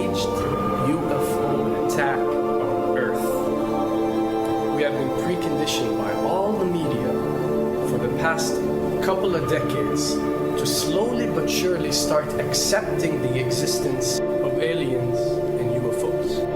staged UFO attack on Earth. We have been preconditioned by all the media for the past couple of decades to slowly but surely start accepting the existence of aliens and UFOs.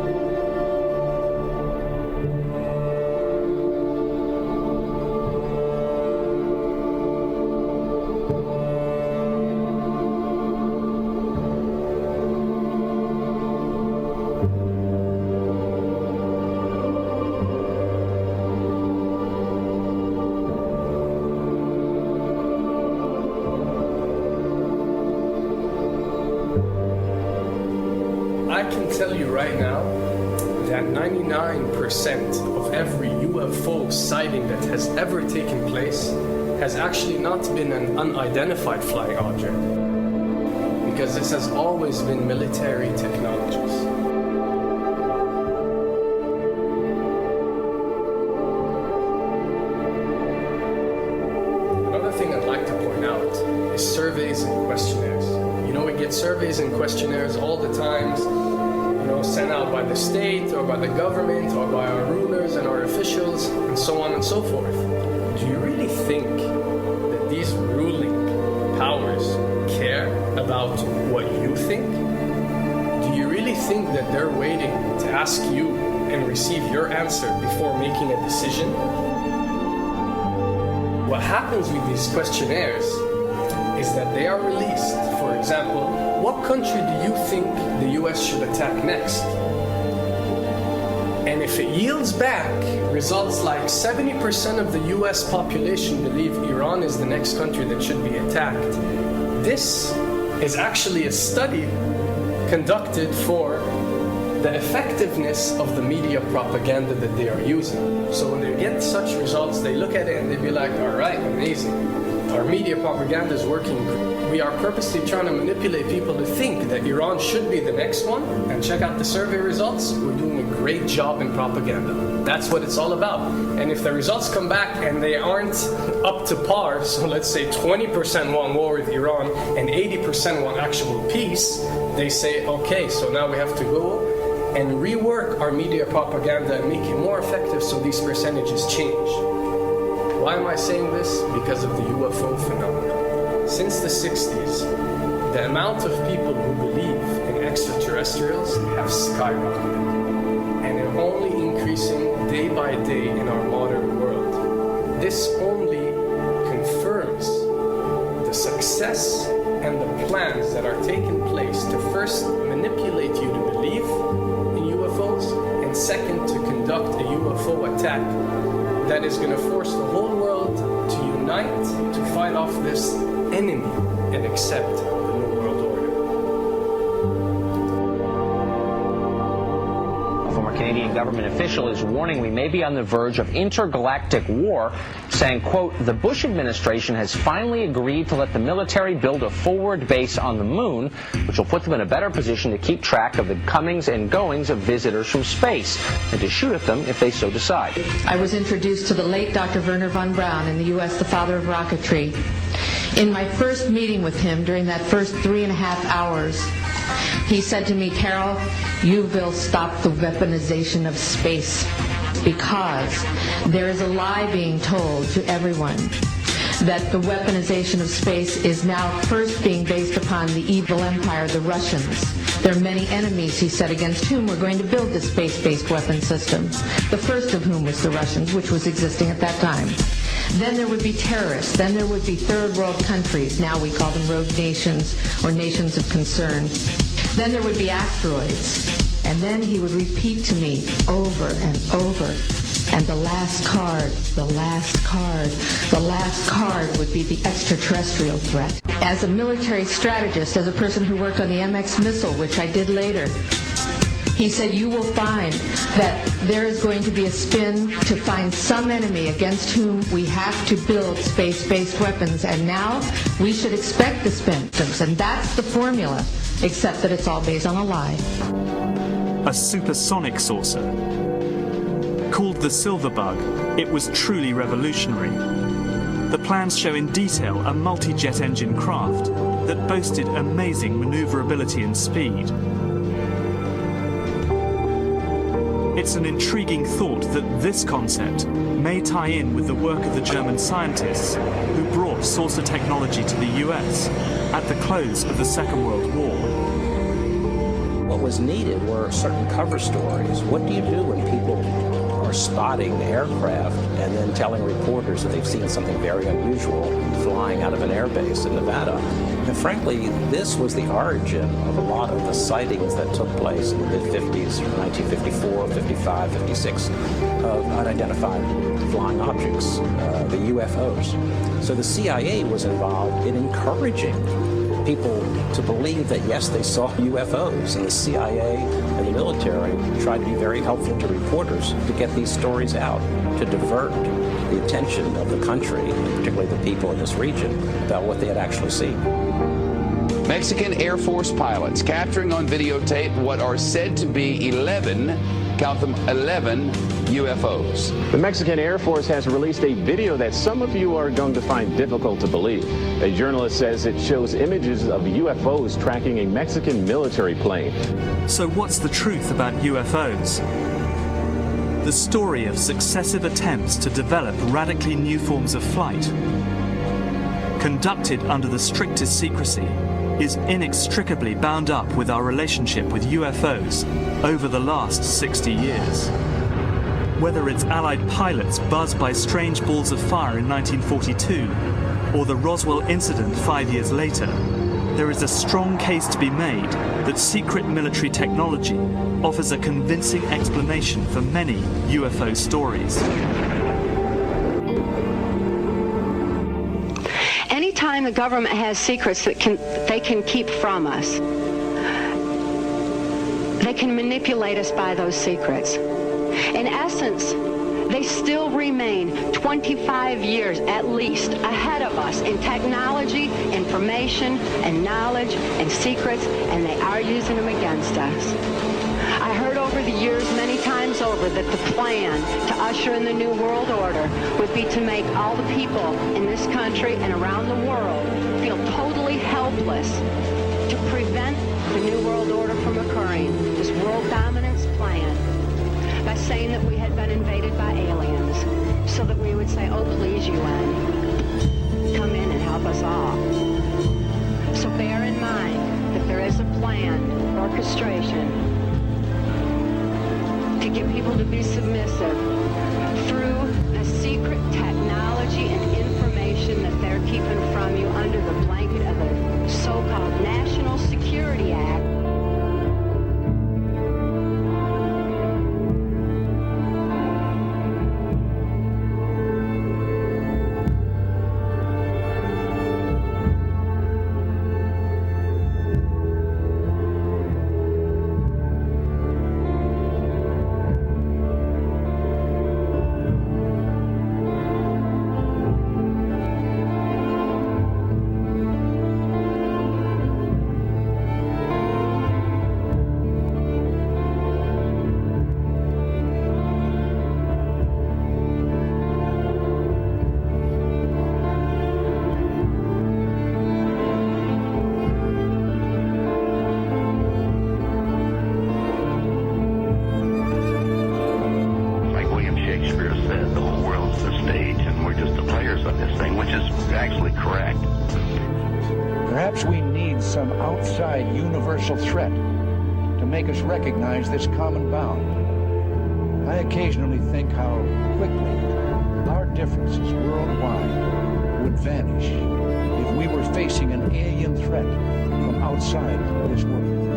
I can tell you right now that 99% of every UFO sighting that has ever taken place has actually not been an unidentified flying object, because this has always been military technologies. Another thing I'd like to point out is surveys and questionnaires. You know, we get surveys and questionnaires all the time, sent out by the state or by the government or by our rulers and our officials and so on and so forth. Do you really think that these ruling powers care about what you think? Do you really think that they're waiting to ask you and receive your answer before making a decision? What happens with these questionnaires is that they are released. For example, what country do you think the US should attack next? And if it yields back results like 70% of the US population believe Iran is the next country that should be attacked, this is actually a study conducted for the effectiveness of the media propaganda that they are using. So when they get such results, they look at it and they be like, all right, amazing. Our media propaganda is working. We are purposely trying to manipulate people to think that Iran should be the next one. And check out the survey results. We're doing a great job in propaganda. That's what it's all about. And if the results come back and they aren't up to par, so let's say 20% want war with Iran and 80% want actual peace, they say, okay, so now we have to go and rework our media propaganda and make it more effective so these percentages change. Why am I saying this? Because of the UFO phenomenon. Since the 60s, the amount of people who believe in extraterrestrials have skyrocketed, and they're only increasing day by day in our modern world. This only confirms the success and the plans that are taking place to first manipulate you to believe in UFOs, and second, to conduct a UFO attack that is going to force the whole world to unite to fight off this enemy and accept the New World Order. A former Canadian government official is warning we may be on the verge of intergalactic war, saying, quote, the Bush administration has finally agreed to let the military build a forward base on the moon, which will put them in a better position to keep track of the comings and goings of visitors from space, and to shoot at them if they so decide. I was introduced to the late Dr. Wernher von Braun in the U.S., the father of rocketry. In my first meeting with him, during that first 3.5 hours, he said to me, Carol, you will stop the weaponization of space, because there is a lie being told to everyone that the weaponization of space is now first being based upon the evil empire, the Russians. There are many enemies, he said, against whom we're going to build this space-based weapon system, the first of whom was the Russians, which was existing at that time. Then there would be terrorists. Then there would be third world countries. Now we call them rogue nations or nations of concern. Then there would be asteroids. And then he would repeat to me over and over, and the last card, the last card, the last card would be the extraterrestrial threat. As a military strategist, as a person who worked on the MX missile, which I did later, he said, you will find that there is going to be a spin to find some enemy against whom we have to build space-based weapons, and now we should expect the spin. And that's the formula, except that it's all based on a lie. A supersonic saucer. Called the Silver Bug, it was truly revolutionary. The plans show in detail a multi-jet engine craft that boasted amazing maneuverability and speed. It's an intriguing thought that this concept may tie in with the work of the German scientists who brought saucer technology to the US at the close of the Second World War. What was needed were certain cover stories. What do you do when people are spotting aircraft and then telling reporters that they've seen something very unusual flying out of an airbase in Nevada? And frankly, this was the origin of a lot of the sightings that took place in the mid-50s, 1954, 55, 56, of unidentified flying objects, the UFOs. So the CIA was involved in encouraging people to believe that, yes, they saw UFOs, and the CIA and the military tried to be very helpful to reporters to get these stories out, to divert the attention of the country, and particularly the people in this region, about what they had actually seen. Mexican Air Force pilots capturing on videotape what are said to be 11, count them, 11 UFOs. The Mexican Air Force has released a video that some of you are going to find difficult to believe. A journalist says it shows images of UFOs tracking a Mexican military plane. So what's the truth about UFOs? The story of successive attempts to develop radically new forms of flight, conducted under the strictest secrecy, is inextricably bound up with our relationship with UFOs over the last 60 years. Whether it's Allied pilots buzzed by strange balls of fire in 1942, or the Roswell incident 5 years later, there is a strong case to be made that secret military technology offers a convincing explanation for many UFO stories. Anytime the government has secrets that they can keep from us, they can manipulate us by those secrets. In essence, they still remain 25 years at least ahead of us in technology, information, and knowledge, and secrets, and they are using them against us. I heard over the years many times over that the plan to usher in the New World Order would be to make all the people in this country and around the world feel totally helpless to prevent the New World Order from occurring, this world dominance plan, by saying that we had been invaded by aliens, so that we would say, oh, please, UN, come in and help us all. So bear in mind that there is a planned orchestration to get people to be submissive through the secret technology and information that they're keeping from you under the blanket of the so-called National Security Act. Perhaps we need some outside universal threat to make us recognize this common bound. I occasionally think how quickly our differences worldwide would vanish if we were facing an alien threat from outside this world.